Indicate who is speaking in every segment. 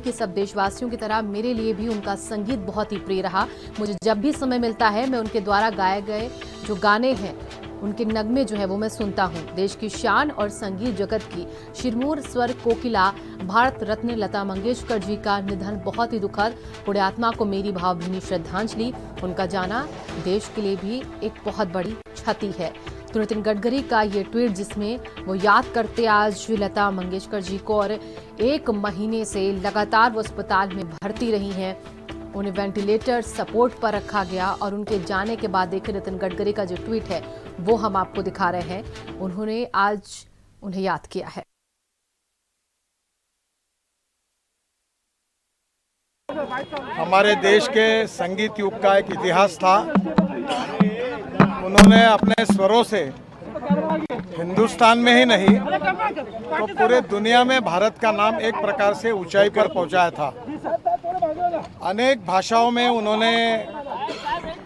Speaker 1: कि सब देशवासियों की तरह मेरे लिए भी उनका संगीत बहुत ही प्रिय रहा। मुझे जब भी समय मिलता है मैं उनके द्वारा गाए गए जो गाने हैं, उनके नगमे जो है वो मैं सुनता हूँ। देश की शान और संगीत जगत की शिरमौर स्वर कोकिला भारत रत्न लता मंगेशकर जी का निधन बहुत ही दुखद। पुण्य आत्मा को मेरी भावभीनी श्रद्धांजलि। उनका जाना देश के लिए भी एक बहुत बड़ी क्षति है। तो नितिन गडकरी का ये ट्वीट जिसमें वो याद करते आज लता मंगेशकर जी को, और एक महीने से लगातार वो अस्पताल में भर्ती रही हैं, उन्हें वेंटिलेटर सपोर्ट पर रखा गया। और उनके जाने के बाद देखिए नितिन गडकरी का जो ट्वीट है वो हम आपको दिखा रहे हैं। उन्होंने आज उन्हें याद किया है।
Speaker 2: हमारे देश के संगीत युग का एक इतिहास था। उन्होंने अपने स्वरों से हिंदुस्तान में ही नहीं तो पूरे दुनिया में भारत का नाम एक प्रकार से ऊंचाई पर पहुंचाया था। अनेक भाषाओं में उन्होंने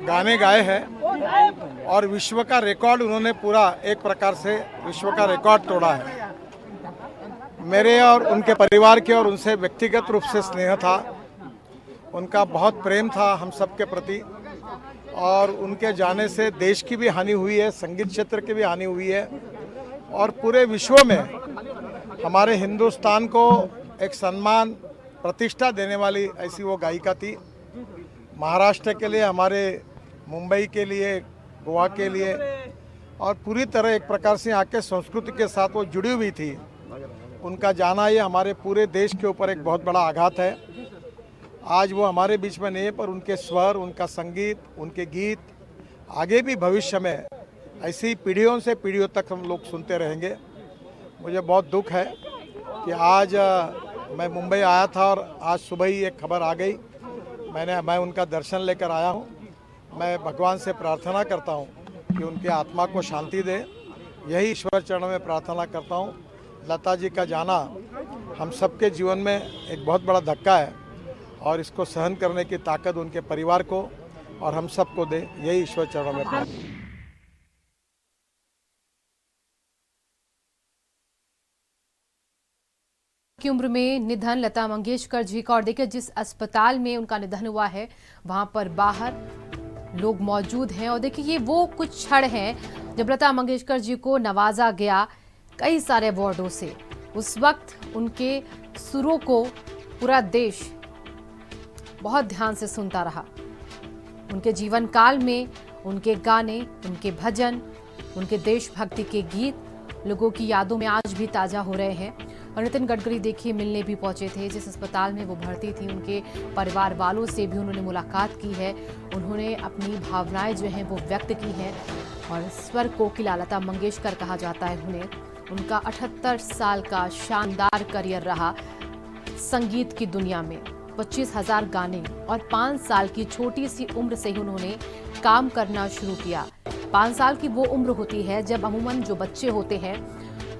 Speaker 2: गाने गाए हैं और विश्व का रिकॉर्ड उन्होंने पूरा एक प्रकार से विश्व का रिकॉर्ड तोड़ा है। मेरे और उनके परिवार के और उनसे व्यक्तिगत रूप से स्नेह था, उनका बहुत प्रेम था हम सब के प्रति। और उनके जाने से देश की भी हानि हुई है, संगीत क्षेत्र की भी हानि हुई है और पूरे विश्व में हमारे हिंदुस्तान को एक सम्मान प्रतिष्ठा देने वाली ऐसी वो गायिका थी। महाराष्ट्र के लिए, हमारे मुंबई के लिए, गोवा के लिए और पूरी तरह एक प्रकार से यहाँ के संस्कृति के साथ वो जुड़ी हुई थी। उनका जाना ये हमारे पूरे देश के ऊपर एक बहुत बड़ा आघात है। आज वो हमारे बीच में नहीं है, पर उनके स्वर, उनका संगीत, उनके गीत आगे भी भविष्य में ऐसी पीढ़ियों से पीढ़ियों तक हम लोग सुनते रहेंगे। मुझे बहुत दुख है कि आज मैं मुंबई आया था और आज सुबह ही एक खबर आ गई। मैं उनका दर्शन लेकर आया हूँ। मैं भगवान से प्रार्थना करता हूँ कि उनकी आत्मा को शांति दे। यही ईश्वर चरणों में प्रार्थना करता हूँ। लता जी का जाना हम सबके जीवन में एक बहुत बड़ा धक्का है और इसको सहन करने की ताकत उनके परिवार को और हम सबको दे, यही ईश्वर चरणों में प्रार्थना।
Speaker 1: की उम्र में निधन लता मंगेशकर जी का, और देखिए जिस अस्पताल में उनका निधन हुआ है वहां पर बाहर लोग मौजूद हैं। और देखिए ये वो कुछ क्षण हैं जब लता मंगेशकर जी को नवाजा गया कई सारे अवार्डों से। उस वक्त उनके सुरों को पूरा देश बहुत ध्यान से सुनता रहा। उनके जीवन काल में उनके गाने, उनके भजन, उनके देशभक्ति के गीत लोगों की यादों में आज भी ताजा हो रहे हैं। और नितिन गडकरी देखिए मिलने भी पहुंचे थे जिस अस्पताल में वो भर्ती थी। उनके परिवार वालों से भी उन्होंने मुलाकात की है। उन्होंने अपनी भावनाएं जो हैं वो व्यक्त की हैं। और स्वर कोकिला लता मंगेशकर कहा जाता है उन्हें। उनका 78 साल का शानदार करियर रहा संगीत की दुनिया में। 25,000 गाने और 5 साल की छोटी सी उम्र से ही उन्होंने काम करना शुरू किया। 5 साल की वो उम्र होती है जब अमूमन जो बच्चे होते हैं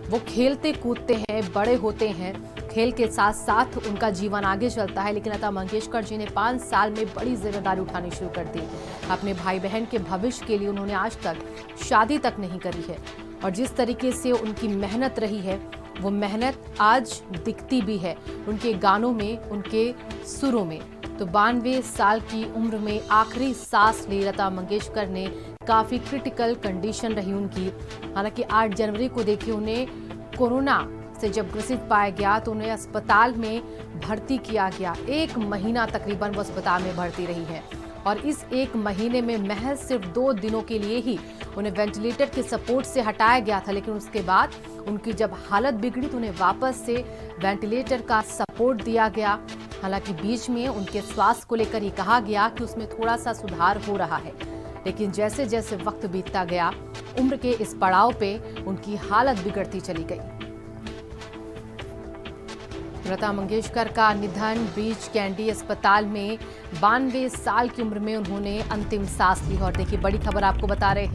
Speaker 1: वो खेलते कूदते हैं, बड़े होते हैं, खेल के साथ साथ उनका जीवन आगे चलता है। लेकिन लता मंगेशकर जी ने 5 साल में बड़ी जिम्मेदारी उठानी शुरू कर दी। अपने भाई बहन के भविष्य के लिए उन्होंने आज तक शादी तक नहीं करी है। और जिस तरीके से उनकी मेहनत रही है वो मेहनत आज दिखती भी है उनके गानों में, उनके सुरों में। तो 92 साल की उम्र में आखिरी सांस ली लता मंगेशकर ने। काफ़ी क्रिटिकल कंडीशन रही उनकी। हालांकि 8 जनवरी को देखिए उन्हें कोरोना से जब ग्रसित पाया गया तो उन्हें अस्पताल में भर्ती किया गया। 1 महीना तकरीबन वो अस्पताल में भर्ती रही है। और इस 1 महीने में महज सिर्फ 2 दिनों के लिए ही उन्हें वेंटिलेटर के सपोर्ट से हटाया गया था। लेकिन उसके बाद उनकी जब हालत बिगड़ी तो उन्हें वापस से वेंटिलेटर का सपोर्ट दिया गया। हालांकि बीच में उनके स्वास्थ्य को लेकर ही कहा गया कि उसमें थोड़ा सा सुधार हो रहा है। लेकिन जैसे जैसे वक्त बीतता गया उम्र के इस पड़ाव पे उनकी हालत बिगड़ती चली गई। लता मंगेशकर का निधन ब्रीच कैंडी अस्पताल में 92 साल की उम्र में उन्होंने अंतिम सांस ली। और देखिए बड़ी खबर आपको बता रहे हैं।